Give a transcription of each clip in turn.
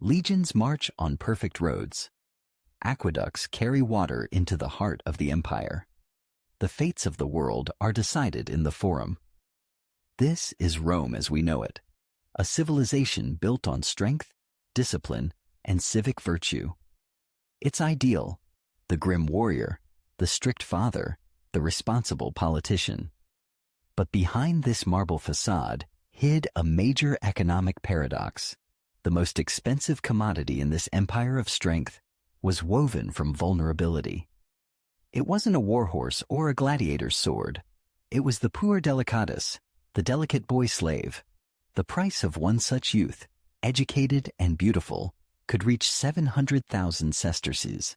Legions march on perfect roads. Aqueducts carry water into the heart of the empire. The fates of the world are decided in the forum. This is Rome as we know it, a civilization built on strength, discipline, and civic virtue. Its ideal, the grim warrior, the strict father, the responsible politician. But behind this marble facade hid a major economic paradox. The most expensive commodity in this empire of strength was woven from vulnerability. It wasn't a warhorse or a gladiator's sword. It was the puer delicatus, the delicate boy slave. The price of one such youth, educated and beautiful, could reach 700,000 sesterces.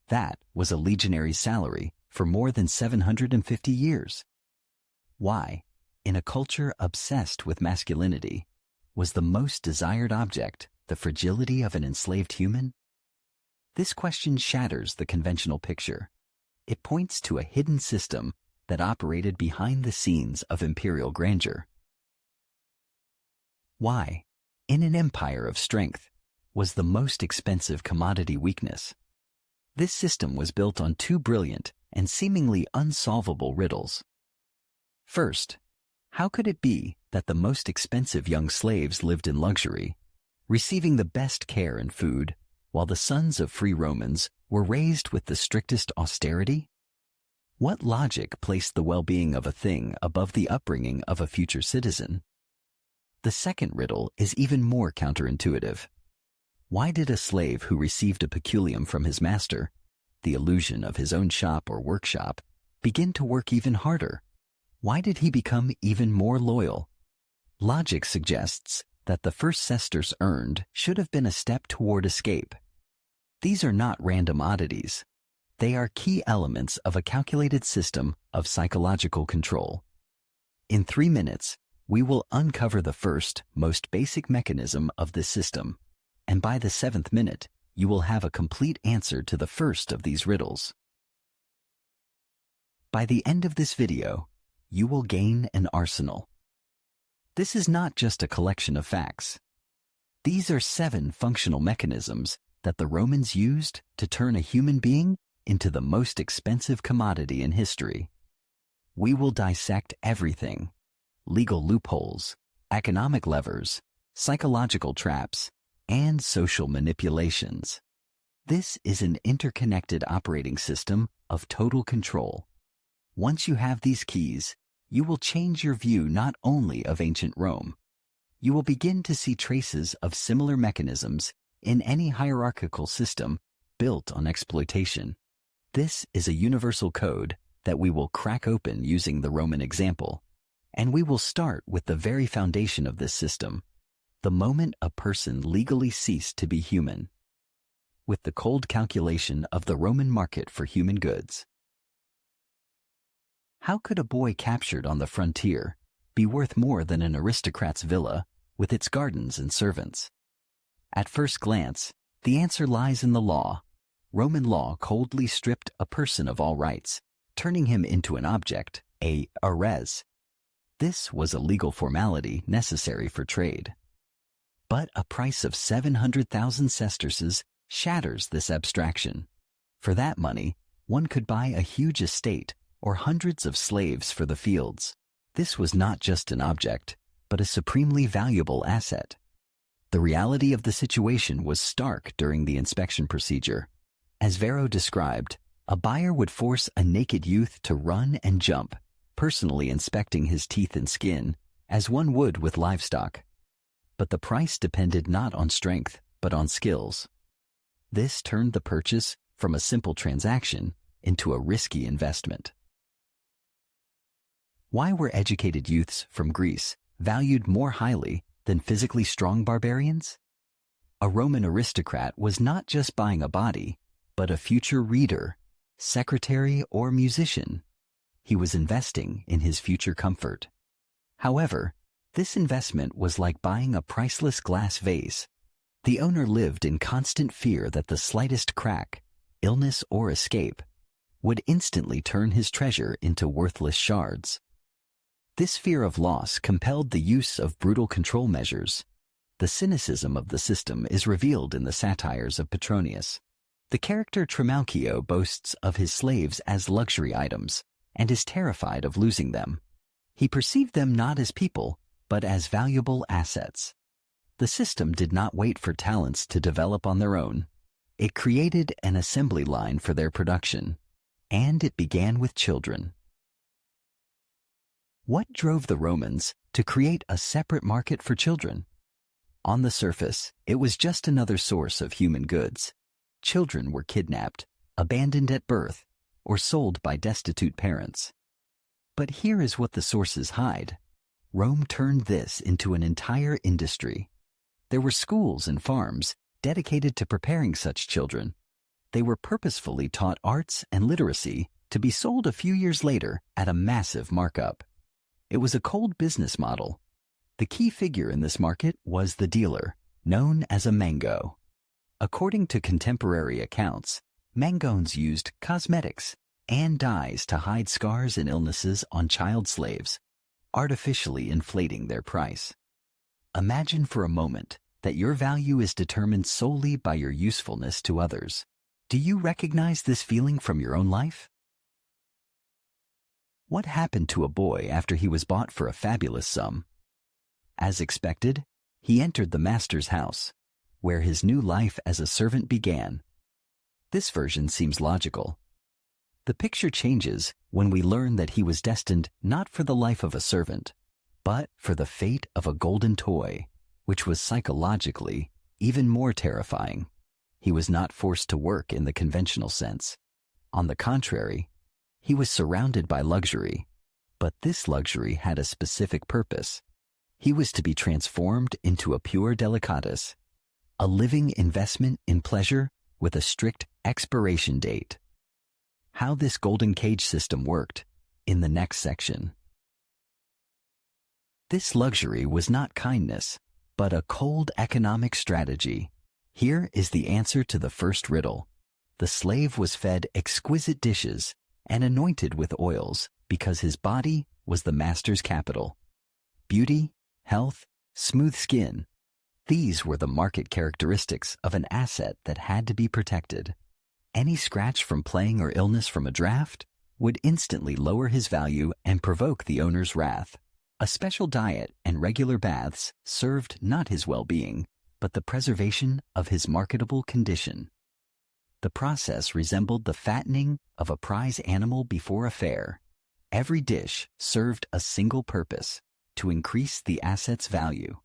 That was a legionary's salary for more than 750 years. Why, in a culture obsessed with masculinity, was the most desired object the fragility of an enslaved human? This question shatters the conventional picture. It points to a hidden system that operated behind the scenes of imperial grandeur. Why, in an empire of strength, was the most expensive commodity weakness? This system was built on two brilliant and seemingly unsolvable riddles. First, how could it be that the most expensive young slaves lived in luxury, receiving the best care and food, while the sons of free Romans were raised with the strictest austerity? What logic placed the well-being of a thing above the upbringing of a future citizen? The second riddle is even more counterintuitive. Why did a slave who received a peculium from his master, the illusion of his own shop or workshop, begin to work even harder? Why did he become even more loyal? Logic suggests that the first sesterce earned should have been a step toward escape. These are not random oddities. They are key elements of a calculated system of psychological control. In 3 minutes, we will uncover the first, most basic mechanism of this system, and by the 7th minute, you will have a complete answer to the first of these riddles. By the end of this video, you will gain an arsenal. This is not just a collection of facts. These are 7 functional mechanisms that the Romans used to turn a human being into the most expensive commodity in history. We will dissect everything: legal loopholes, economic levers, psychological traps, and social manipulations. This is an interconnected operating system of total control. Once you have these keys, you will change your view not only of ancient Rome. You will begin to see traces of similar mechanisms in any hierarchical system built on exploitation. This is a universal code that we will crack open using the Roman example, and we will start with the very foundation of this system, the moment a person legally ceased to be human, with the cold calculation of the Roman market for human goods. How could a boy captured on the frontier be worth more than an aristocrat's villa with its gardens and servants? At first glance, the answer lies in the law. Roman law coldly stripped a person of all rights, turning him into an object, a res. This was a legal formality necessary for trade. But a price of 700,000 sesterces shatters this abstraction. For that money, one could buy a huge estate or hundreds of slaves for the fields. This was not just an object, but a supremely valuable asset. The reality of the situation was stark during the inspection procedure. As Varro described, a buyer would force a naked youth to run and jump, personally inspecting his teeth and skin, as one would with livestock. But the price depended not on strength, but on skills. This turned the purchase from a simple transaction into a risky investment. Why were educated youths from Greece valued more highly than physically strong barbarians? A Roman aristocrat was not just buying a body, but a future reader, secretary, or musician. He was investing in his future comfort. However, this investment was like buying a priceless glass vase. The owner lived in constant fear that the slightest crack, illness, or escape would instantly turn his treasure into worthless shards. This fear of loss compelled the use of brutal control measures. The cynicism of the system is revealed in the satires of Petronius. The character Trimalchio boasts of his slaves as luxury items and is terrified of losing them. He perceived them not as people, but as valuable assets. The system did not wait for talents to develop on their own. It created an assembly line for their production, and it began with children. What drove the Romans to create a separate market for children? On the surface, it was just another source of human goods. Children were kidnapped, abandoned at birth, or sold by destitute parents. But here is what the sources hide. Rome turned this into an entire industry. There were schools and farms dedicated to preparing such children. They were purposefully taught arts and literacy to be sold a few years later at a massive markup. It was a cold business model. The key figure in this market was the dealer, known as a mango. According to contemporary accounts, mangones used cosmetics and dyes to hide scars and illnesses on child slaves, artificially inflating their price. Imagine for a moment that your value is determined solely by your usefulness to others. Do you recognize this feeling from your own life? What happened to a boy after he was bought for a fabulous sum? As expected, he entered the master's house, where his new life as a servant began. This version seems logical. The picture changes when we learn that he was destined not for the life of a servant, but for the fate of a golden toy, which was psychologically even more terrifying. He was not forced to work in the conventional sense. On the contrary, he was surrounded by luxury, but this luxury had a specific purpose. He was to be transformed into a pure delicatus, a living investment in pleasure with a strict expiration date. How this golden cage system worked in the next section. This luxury was not kindness, but a cold economic strategy. Here is the answer to the first riddle. The slave was fed exquisite dishes and anointed with oils because his body was the master's capital. Beauty, health, smooth skin, these were the market characteristics of an asset that had to be protected. Any scratch from playing or illness from a draft would instantly lower his value and provoke the owner's wrath. A special diet and regular baths served not his well-being, but the preservation of his marketable condition. The process resembled the fattening of a prize animal before a fair. Every dish served a single purpose, to increase the asset's value.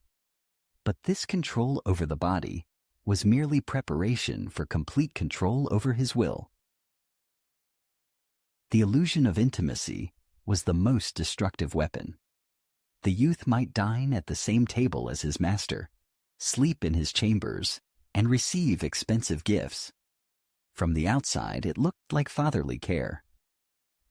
But this control over the body was merely preparation for complete control over his will. The illusion of intimacy was the most destructive weapon. The youth might dine at the same table as his master, sleep in his chambers, and receive expensive gifts. From the outside, it looked like fatherly care.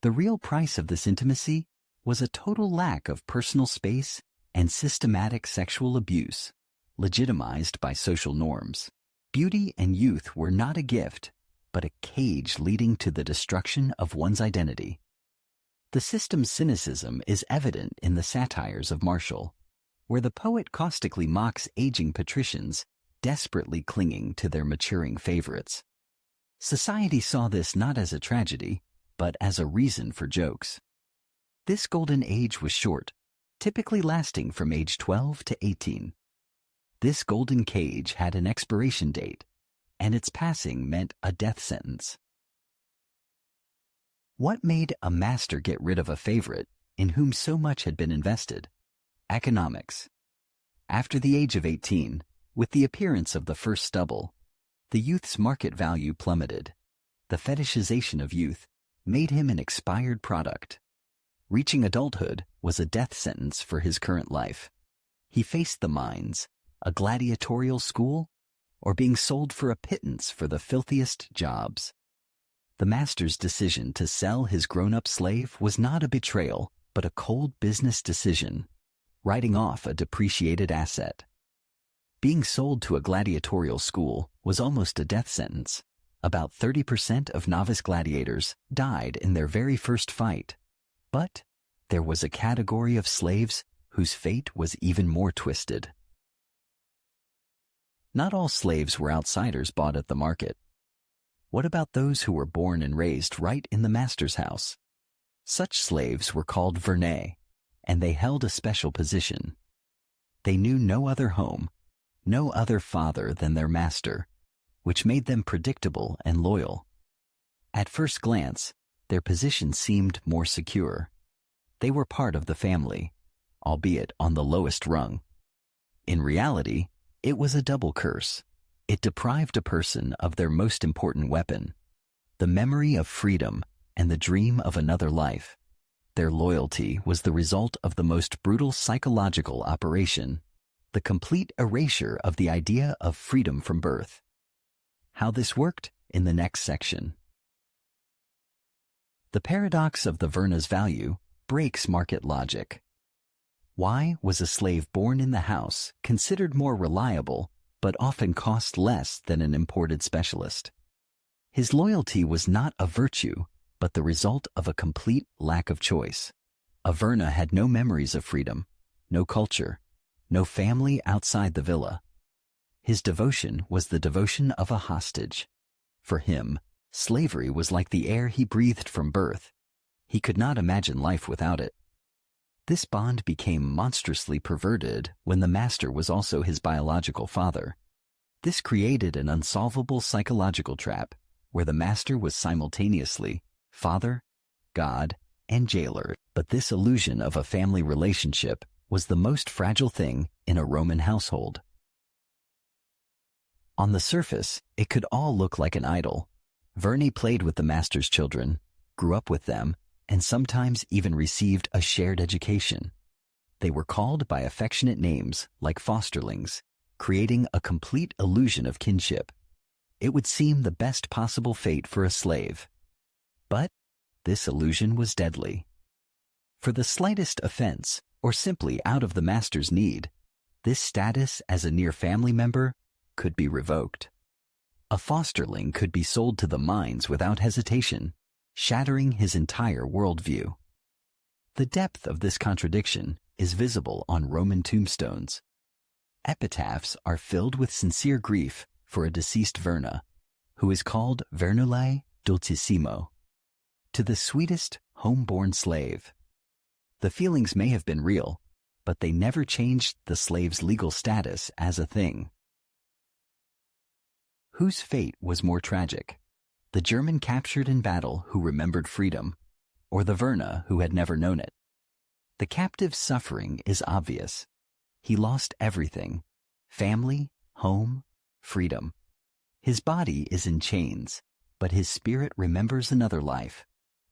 The real price of this intimacy was a total lack of personal space and systematic sexual abuse, legitimized by social norms. Beauty and youth were not a gift, but a cage leading to the destruction of one's identity. The system's cynicism is evident in the satires of Martial, where the poet caustically mocks aging patricians desperately clinging to their maturing favorites. Society saw this not as a tragedy, but as a reason for jokes. This golden age was short, typically lasting from age 12 to 18. This golden cage had an expiration date, and its passing meant a death sentence. What made a master get rid of a favorite in whom so much had been invested? Economics. After the age of 18, with the appearance of the first stubble, the youth's market value plummeted. The fetishization of youth made him an expired product. Reaching adulthood was a death sentence for his current life. He faced the mines, a gladiatorial school, or being sold for a pittance for the filthiest jobs. The master's decision to sell his grown-up slave was not a betrayal, but a cold business decision, writing off a depreciated asset. Being sold to a gladiatorial school was almost a death sentence. About 30% of novice gladiators died in their very first fight. But there was a category of slaves whose fate was even more twisted. Not all slaves were outsiders bought at the market. What about those who were born and raised right in the master's house? Such slaves were called vernae, and they held a special position. They knew no other home, no other father than their master, which made them predictable and loyal. At first glance, their position seemed more secure. They were part of the family, albeit on the lowest rung. In reality, it was a double curse. It deprived a person of their most important weapon, the memory of freedom and the dream of another life. Their loyalty was the result of the most brutal psychological operation, the complete erasure of the idea of freedom from birth. How this worked in the next section. The paradox of the verna's value breaks market logic. Why was a slave born in the house considered more reliable but often cost less than an imported specialist? His loyalty was not a virtue, but the result of a complete lack of choice. A verna had no memories of freedom, no culture, no family outside the villa. His devotion was the devotion of a hostage. For him, slavery was like the air he breathed from birth. He could not imagine life without it. This bond became monstrously perverted when the master was also his biological father. This created an unsolvable psychological trap where the master was simultaneously father, God, and jailer. But this illusion of a family relationship was the most fragile thing in a Roman household. On the surface, it could all look like an idyll. Vernae played with the master's children, grew up with them, and sometimes even received a shared education. They were called by affectionate names like fosterlings, creating a complete illusion of kinship. It would seem the best possible fate for a slave. But this illusion was deadly. For the slightest offense, or simply out of the master's need, this status as a near family member could be revoked. A fosterling could be sold to the mines without hesitation, shattering his entire worldview. The depth of this contradiction is visible on Roman tombstones. Epitaphs are filled with sincere grief for a deceased verna, who is called vernulae dulcissimo, to the sweetest home-born slave. The feelings may have been real, but they never changed the slave's legal status as a thing. Whose fate was more tragic? The German captured in battle who remembered freedom, or the verna who had never known it? The captive's suffering is obvious. He lost everything: family, home, freedom. His body is in chains, but his spirit remembers another life,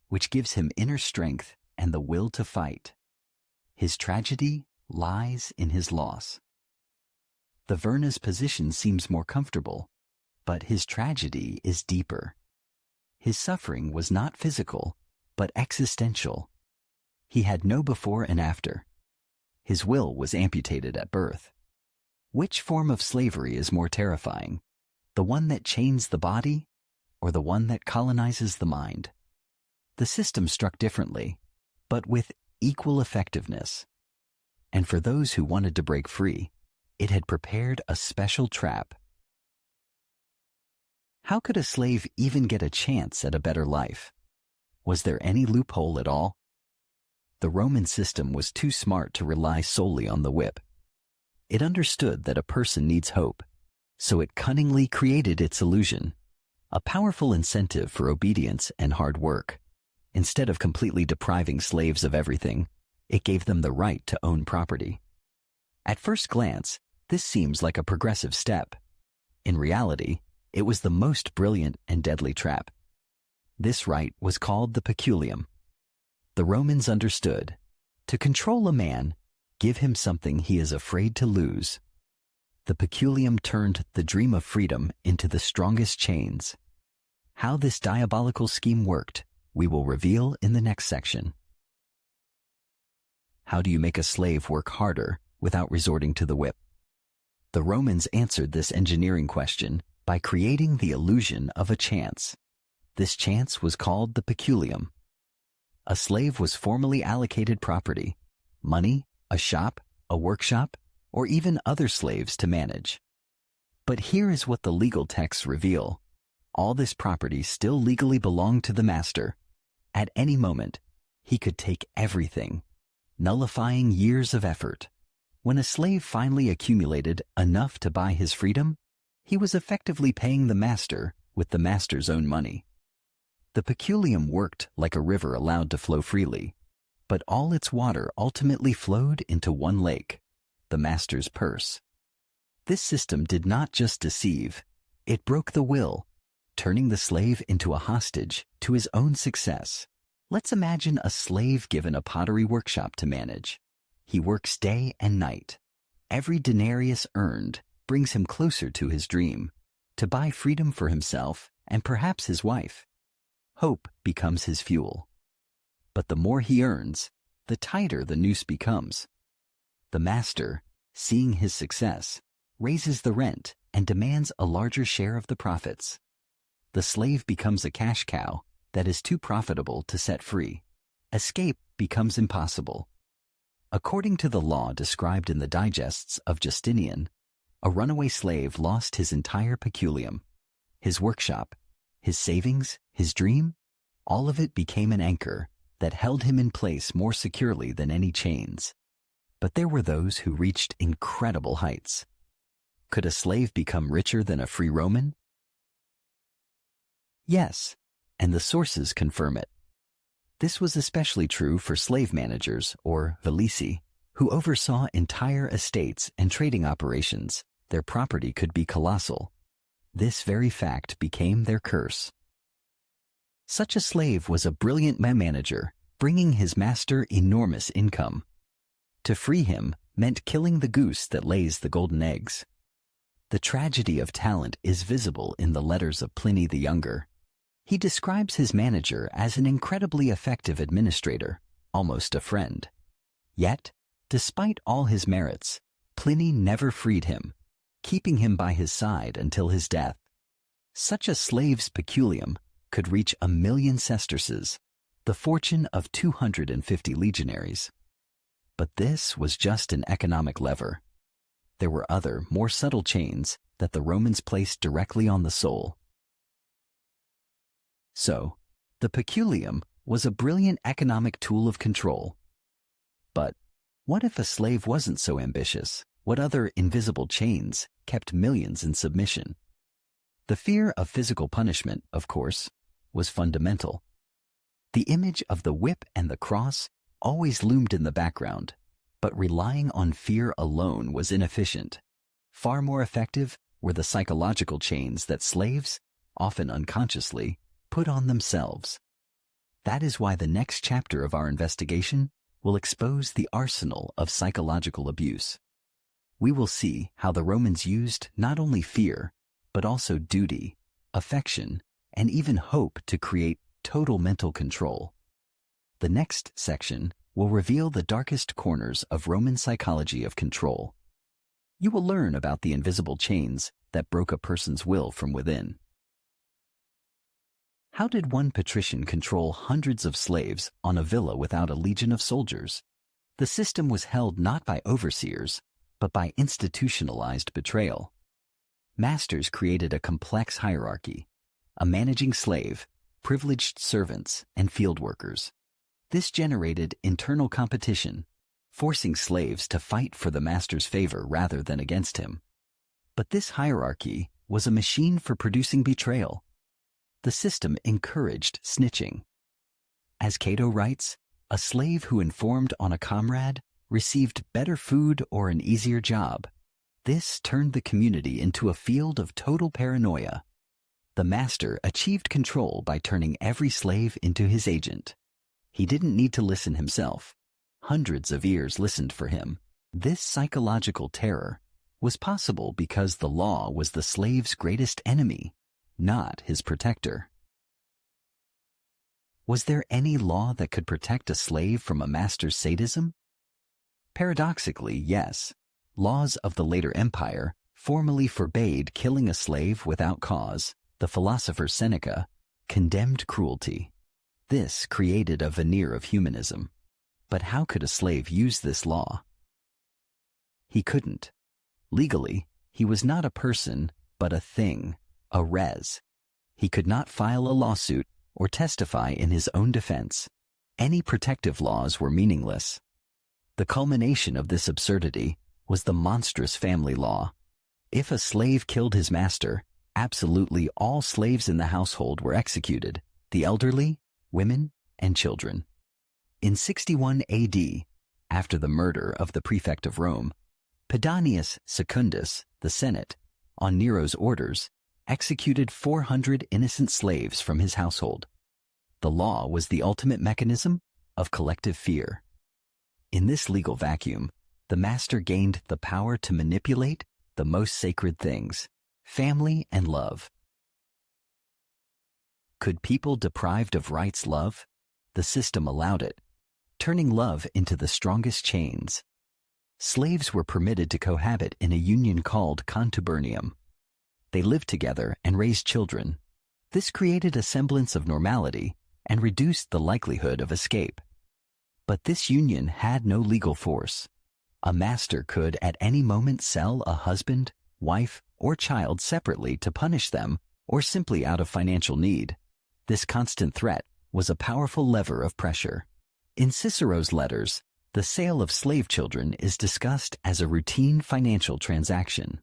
which gives him inner strength and the will to fight. His tragedy lies in his loss. The verna's position seems more comfortable, but his tragedy is deeper. His suffering was not physical, but existential. He had no before and after. His will was amputated at birth. Which form of slavery is more terrifying? The one that chains the body, or the one that colonizes the mind? The system struck differently, but with equal effectiveness. And for those who wanted to break free, it had prepared a special trap. How could a slave even get a chance at a better life? Was there any loophole at all? The Roman system was too smart to rely solely on the whip. It understood that a person needs hope, so it cunningly created its illusion, a powerful incentive for obedience and hard work. Instead of completely depriving slaves of everything, it gave them the right to own property. At first glance, this seems like a progressive step. In reality, it was the most brilliant and deadly trap. This right was called the peculium. The Romans understood: to control a man, give him something he is afraid to lose. The peculium turned the dream of freedom into the strongest chains. How this diabolical scheme worked, we will reveal in the next section. How do you make a slave work harder without resorting to the whip? The Romans answered this engineering question by creating the illusion of a chance. This chance was called the peculium. A slave was formally allocated property, money, a shop, a workshop, or even other slaves to manage. But here is what the legal texts reveal. All this property still legally belonged to the master. At any moment, he could take everything, nullifying years of effort. When a slave finally accumulated enough to buy his freedom, he was effectively paying the master with the master's own money. The peculium worked like a river allowed to flow freely, but all its water ultimately flowed into one lake, the master's purse. This system did not just deceive, it broke the will, turning the slave into a hostage to his own success. Let's imagine a slave given a pottery workshop to manage. He works day and night. Every denarius earned brings him closer to his dream, to buy freedom for himself and perhaps his wife. Hope becomes his fuel. But the more he earns, the tighter the noose becomes. The master, seeing his success, raises the rent and demands a larger share of the profits. The slave becomes a cash cow that is too profitable to set free. Escape becomes impossible. According to the law described in the digests of Justinian, a runaway slave lost his entire peculium. His workshop, his savings, his dream, all of it became an anchor that held him in place more securely than any chains. But there were those who reached incredible heights. Could a slave become richer than a free Roman? Yes, and the sources confirm it. This was especially true for slave managers, or velici, who oversaw entire estates and trading operations. Their property could be colossal. This very fact became their curse. Such a slave was a brilliant manager, bringing his master enormous income. To free him meant killing the goose that lays the golden eggs. The tragedy of talent is visible in the letters of Pliny the Younger. He describes his manager as an incredibly effective administrator, almost a friend. Yet, despite all his merits, Pliny never freed him, keeping him by his side until his death. Such a slave's peculium could reach 1,000,000 sesterces, the fortune of 250 legionaries. But this was just an economic lever. There were other, more subtle chains that the Romans placed directly on the soul. So, the peculium was a brilliant economic tool of control. But what if a slave wasn't so ambitious? What other invisible chains kept millions in submission? The fear of physical punishment, of course, was fundamental. The image of the whip and the cross always loomed in the background, but relying on fear alone was inefficient. Far more effective were the psychological chains that slaves, often unconsciously, put on themselves. That is why the next chapter of our investigation will expose the arsenal of psychological abuse. We will see how the Romans used not only fear, but also duty, affection, and even hope to create total mental control. The next section will reveal the darkest corners of Roman psychology of control. You will learn about the invisible chains that broke a person's will from within. How did one patrician control hundreds of slaves on a villa without a legion of soldiers? The system was held not by overseers, but by institutionalized betrayal. Masters created a complex hierarchy, a managing slave, privileged servants, and field workers. This generated internal competition, forcing slaves to fight for the master's favor rather than against him. But this hierarchy was a machine for producing betrayal. The system encouraged snitching. As Cato writes, a slave who informed on a comrade received better food or an easier job. This turned the community into a field of total paranoia. The master achieved control by turning every slave into his agent. He didn't need to listen himself. Hundreds of ears listened for him. This psychological terror was possible because the law was the slave's greatest enemy, not his protector. Was there any law that could protect a slave from a master's sadism? Paradoxically, yes. Laws of the later empire formally forbade killing a slave without cause. The philosopher Seneca condemned cruelty. This created a veneer of humanism. But how could a slave use this law? He couldn't. Legally, He was not a person, but a thing, a res. He could not file a lawsuit or testify in his own defense. Any protective laws were meaningless. The culmination of this absurdity was the monstrous family law. If a slave killed his master, absolutely all slaves in the household were executed, the elderly, women, and children. In 61 AD, after the murder of the prefect of Rome, Pedanius Secundus, the Senate, on Nero's orders, executed 400 innocent slaves from his household. The law was the ultimate mechanism of collective fear. In this legal vacuum, the master gained the power to manipulate the most sacred things, family and love. Could people deprived of rights love? The system allowed it, turning love into the strongest chains. Slaves were permitted to cohabit in a union called contubernium. They lived together and raised children. This created a semblance of normality and reduced the likelihood of escape. But this union had no legal force. A master could at any moment sell a husband, wife, or child separately to punish them or simply out of financial need. This constant threat was a powerful lever of pressure. In Cicero's letters, the sale of slave children is discussed as a routine financial transaction.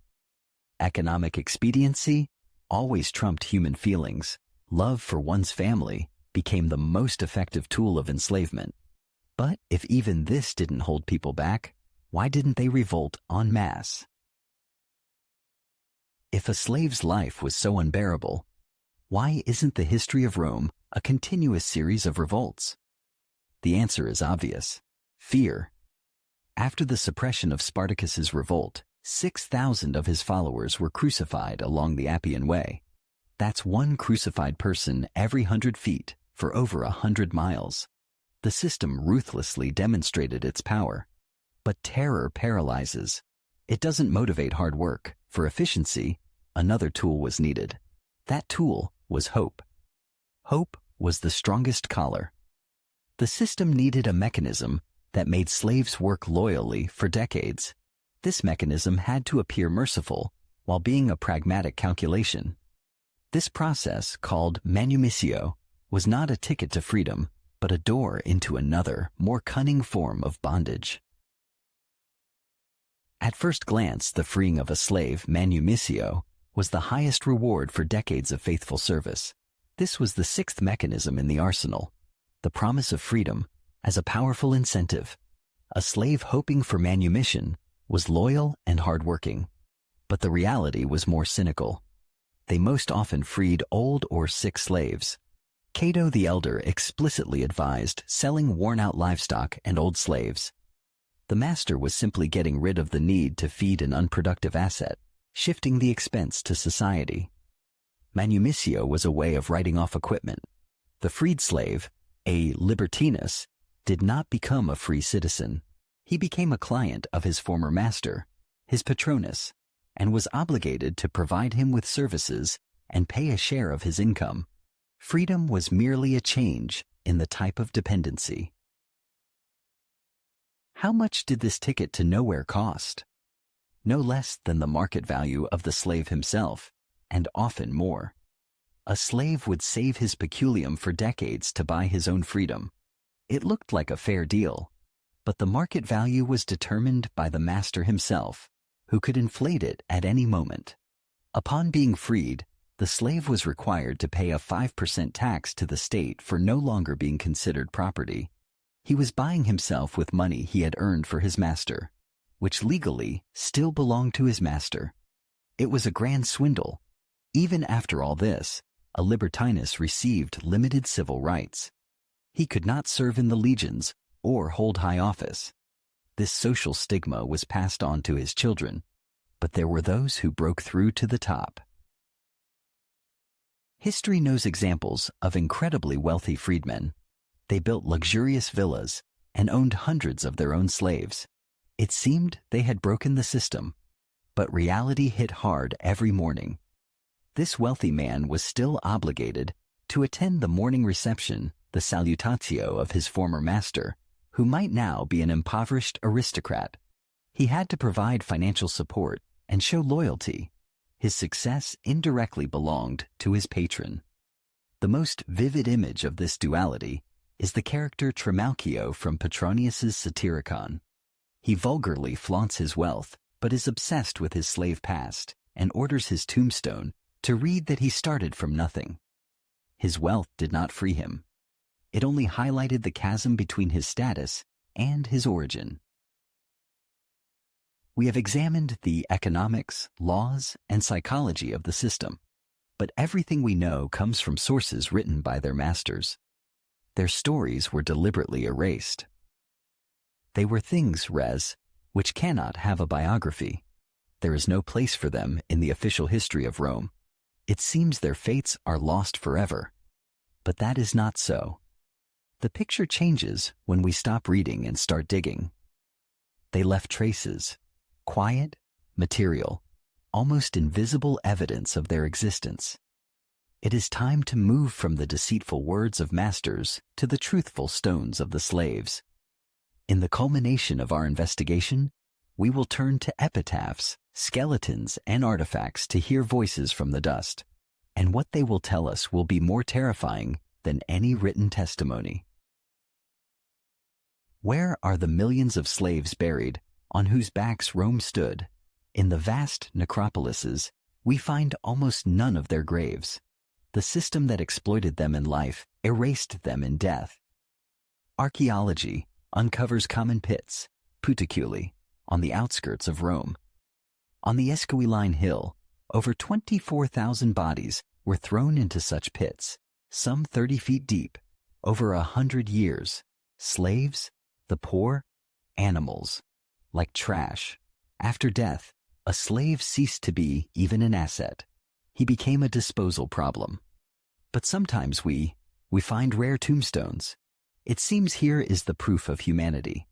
Economic expediency always trumped human feelings. Love for one's family became the most effective tool of enslavement. But if even this didn't hold people back, why didn't they revolt en masse? If a slave's life was so unbearable, why isn't the history of Rome a continuous series of revolts? The answer is obvious: fear. After the suppression of Spartacus's revolt, 6,000 of his followers were crucified along the Appian Way. That's one crucified person every 100 feet for over 100 miles. The system ruthlessly demonstrated its power. But terror paralyzes. It doesn't motivate hard work. For efficiency, another tool was needed. That tool was hope. Hope was the strongest collar. The system needed a mechanism that made slaves work loyally for decades. This mechanism had to appear merciful while being a pragmatic calculation. This process, called manumissio, was not a ticket to freedom, but a door into another, more cunning form of bondage. At first glance, the freeing of a slave, manumissio, was the highest reward for decades of faithful service. This was the sixth mechanism in the arsenal, the promise of freedom as a powerful incentive. A slave hoping for manumission was loyal and hardworking, but the reality was more cynical. They most often freed old or sick slaves. Cato the Elder explicitly advised selling worn-out livestock and old slaves. The master was simply getting rid of the need to feed an unproductive asset, shifting the expense to society. Manumissio was a way of writing off equipment. The freed slave, a libertinus, did not become a free citizen. He became a client of his former master, his patronus, and was obligated to provide him with services and pay a share of his income. Freedom was merely a change in the type of dependency. How much did this ticket to nowhere cost? No less than the market value of the slave himself, and often more. A slave would save his peculium for decades to buy his own freedom. It looked like a fair deal, but the market value was determined by the master himself, who could inflate it at any moment. Upon being freed, the slave was required to pay a 5% tax to the state for no longer being considered property. He was buying himself with money he had earned for his master, which legally still belonged to his master. It was a grand swindle. Even after all this, a libertinus received limited civil rights. He could not serve in the legions or hold high office. This social stigma was passed on to his children, but there were those who broke through to the top. History knows examples of incredibly wealthy freedmen. They built luxurious villas and owned hundreds of their own slaves. It seemed they had broken the system, but reality hit hard every morning. This wealthy man was still obligated to attend the morning reception, the salutatio of his former master, who might now be an impoverished aristocrat. He had to provide financial support and show loyalty. His success indirectly belonged to his patron. The most vivid image of this duality is the character Trimalchio from Petronius's Satyricon. He vulgarly flaunts his wealth, but is obsessed with his slave past and orders his tombstone to read that he started from nothing. His wealth did not free him. It only highlighted the chasm between his status and his origin. We have examined the economics, laws, and psychology of the system, but everything we know comes from sources written by their masters. Their stories were deliberately erased. They were things, res, which cannot have a biography. There is no place for them in the official history of Rome. It seems their fates are lost forever. But that is not so. The picture changes when we stop reading and start digging. They left traces, quiet, material, almost invisible evidence of their existence. It is time to move from the deceitful words of masters to the truthful stones of the slaves. In the culmination of our investigation, we will turn to epitaphs, skeletons, and artifacts to hear voices from the dust, and what they will tell us will be more terrifying than any written testimony. Where are the millions of slaves buried on whose backs Rome stood? In the vast necropolises, we find almost none of their graves. The system that exploited them in life erased them in death. Archaeology uncovers common pits, peculium, on the outskirts of Rome. On the Esquiline Hill, over 24,000 bodies were thrown into such pits, some 30 feet deep, over 100 years. Slaves, the poor, animals, like trash. After death, a slave ceased to be even an asset. He became a disposal problem. But sometimes we find rare tombstones. It seems here is the proof of humanity.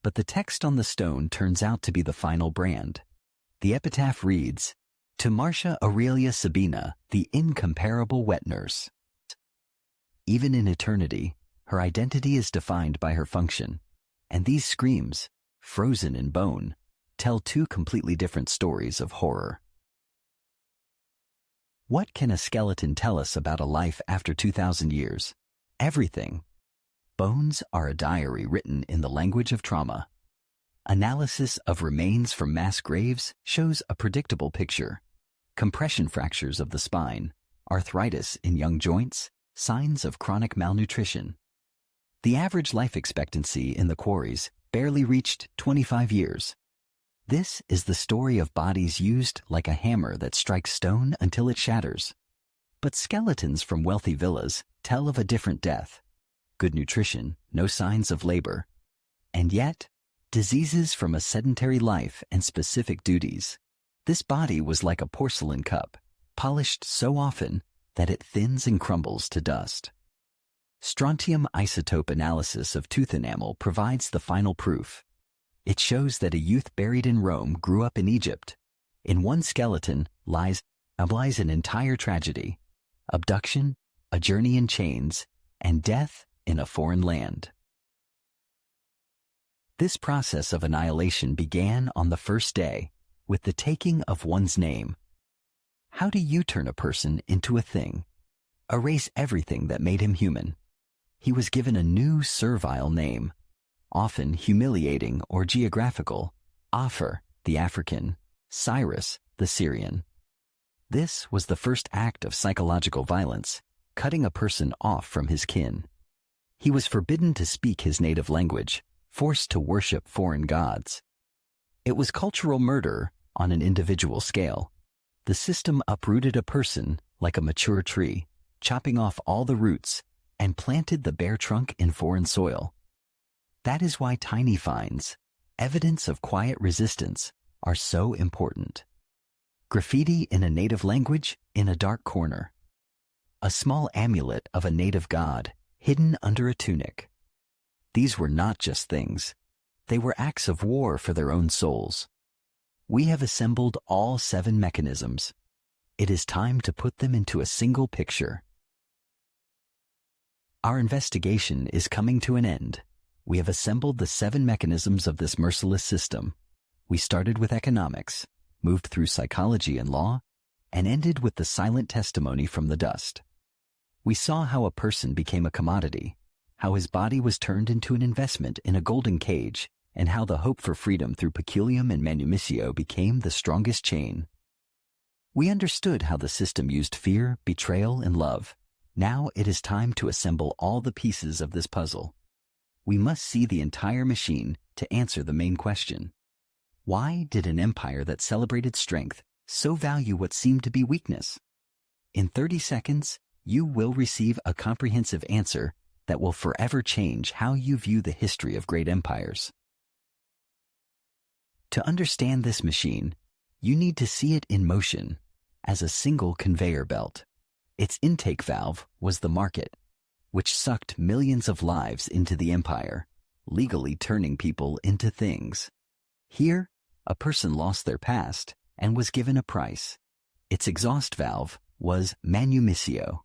But the text on the stone turns out to be the final brand. The epitaph reads, "To Marcia Aurelia Sabina, the incomparable wet nurse." Even in eternity, her identity is defined by her function, and these screams, frozen in bone, tell two completely different stories of horror. What can a skeleton tell us about a life after 2,000 years? Everything. Bones are a diary written in the language of trauma. Analysis of remains from mass graves shows a predictable picture. Compression fractures of the spine, arthritis in young joints, signs of chronic malnutrition. The average life expectancy in the quarries barely reached 25 years. This is the story of bodies used like a hammer that strikes stone until it shatters. But skeletons from wealthy villas tell of a different death. Good nutrition, no signs of labor. And yet, diseases from a sedentary life and specific duties. This body was like a porcelain cup, polished so often that it thins and crumbles to dust. Strontium isotope analysis of tooth enamel provides the final proof. It shows that a youth buried in Rome grew up in Egypt. In one skeleton lies an entire tragedy: abduction, a journey in chains, and death in a foreign land. This process of annihilation began on the first day with the taking of one's name. How do you turn a person into a thing? Erase everything that made him human. He was given a new servile name, often humiliating or geographical: Afer, the African; Cyrus, the Syrian. This was the first act of psychological violence, cutting a person off from his kin. He was forbidden to speak his native language, forced to worship foreign gods. It was cultural murder on an individual scale. The system uprooted a person like a mature tree, chopping off all the roots, and planted the bare trunk in foreign soil. That is why tiny finds, evidence of quiet resistance, are so important. Graffiti in a native language in a dark corner. A small amulet of a native god hidden under a tunic. These were not just things. They were acts of war for their own souls. We have assembled all 7 mechanisms. It is time to put them into a single picture. Our investigation is coming to an end. We have assembled the 7 mechanisms of this merciless system. We started with economics. moved through psychology and law, and ended with the silent testimony from the dust. We saw how a person became a commodity, how his body was turned into an investment in a golden cage, and how the hope for freedom through peculium and manumission became the strongest chain. We understood how the system used fear, betrayal, and love. Now it is time to assemble all the pieces of this puzzle. We must see the entire machine to answer the main question. Why did an empire that celebrated strength so value what seemed to be weakness? In 30 seconds, you will receive a comprehensive answer that will forever change how you view the history of great empires. To understand this machine, you need to see it in motion as a single conveyor belt. Its intake valve was the market, which sucked millions of lives into the empire, legally turning people into things. Here, a person lost their past and was given a price. Its exhaust valve was manumission.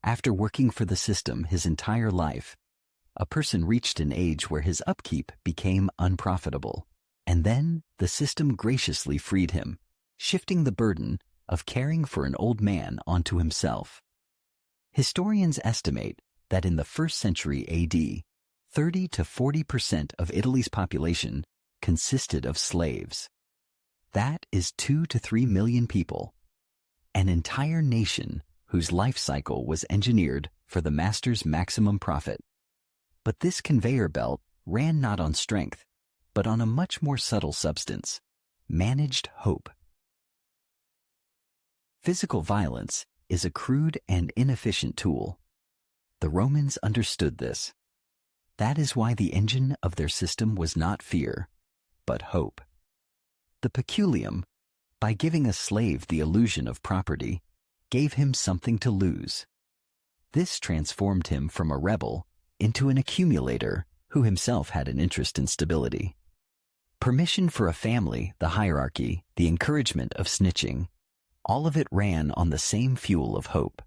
After working for the system his entire life, a person reached an age where his upkeep became unprofitable. And then the system graciously freed him, shifting the burden of caring for an old man onto himself. Historians estimate that in the 1st century AD, 30 to 40% of Italy's population consisted of slaves. That is 2 to 3 million people. An entire nation whose life cycle was engineered for the master's maximum profit. But this conveyor belt ran not on strength, but on a much more subtle substance, managed hope. Physical violence is a crude and inefficient tool. The Romans understood this. That is why the engine of their system was not fear, but hope. The peculium, by giving a slave the illusion of property, gave him something to lose. This transformed him from a rebel into an accumulator who himself had an interest in stability. Permission for a family, the hierarchy, the encouragement of snitching, all of it ran on the same fuel of hope.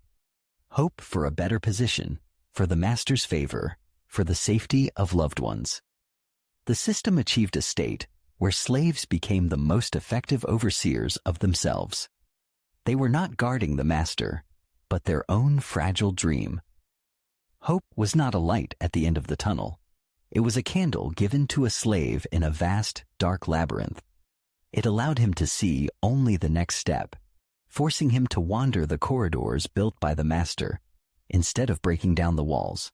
Hope for a better position, for the master's favor, for the safety of loved ones. The system achieved a state where slaves became the most effective overseers of themselves. They were not guarding the master, but their own fragile dream. Hope was not a light at the end of the tunnel. It was a candle given to a slave in a vast, dark labyrinth. It allowed him to see only the next step, forcing him to wander the corridors built by the master, instead of breaking down the walls.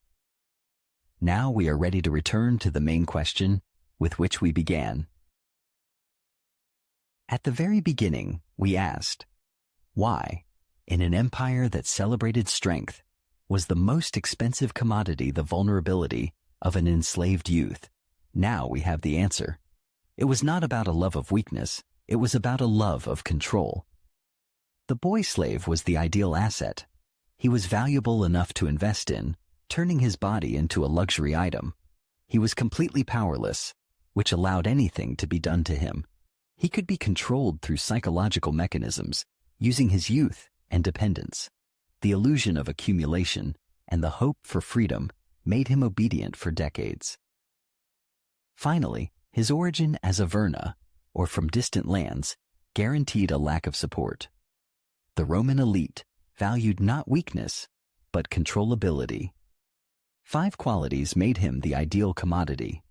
Now we are ready to return to the main question with which we began. At the very beginning, we asked, why, in an empire that celebrated strength, was the most expensive commodity the vulnerability of an enslaved youth? Now we have the answer. It was not about a love of weakness, it was about a love of control. The boy slave was the ideal asset. He was valuable enough to invest in, turning his body into a luxury item. He was completely powerless, which allowed anything to be done to him. He could be controlled through psychological mechanisms, using his youth and dependence. The illusion of accumulation and the hope for freedom made him obedient for decades. Finally, his origin as a verna, or from distant lands, guaranteed a lack of support. The Roman elite valued not weakness, but controllability. 5 qualities made him the ideal commodity: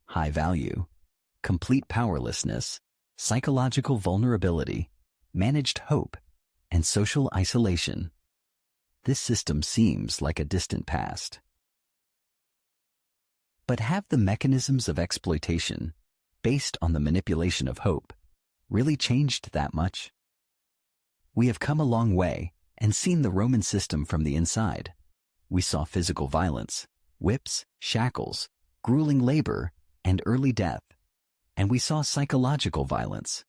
high value, complete powerlessness, psychological vulnerability, managed hope, and social isolation. This system seems like a distant past. But have the mechanisms of exploitation, based on the manipulation of hope, really changed that much? We have come a long way and seen the Roman system from the inside. We saw physical violence, whips, shackles, grueling labor, and early death. And we saw psychological violence,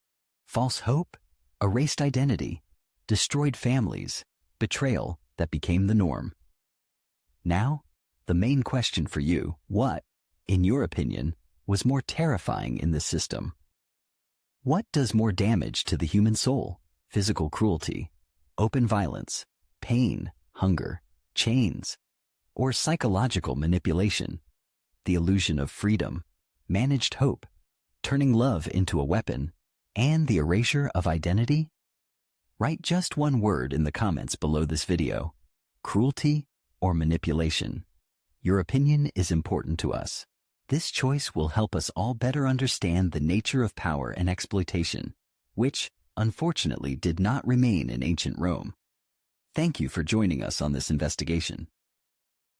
false hope, erased identity, destroyed families, betrayal that became the norm. Now, the main question for you: what, in your opinion, was more terrifying in this system? What does more damage to the human soul? Physical cruelty, open violence, pain, hunger, chains, or psychological manipulation, the illusion of freedom, managed hope, turning love into a weapon, and the erasure of identity? Write just one word in the comments below this video: cruelty or manipulation. Your opinion is important to us. This choice will help us all better understand the nature of power and exploitation, which, unfortunately, did not remain in ancient Rome. Thank you for joining us on this investigation.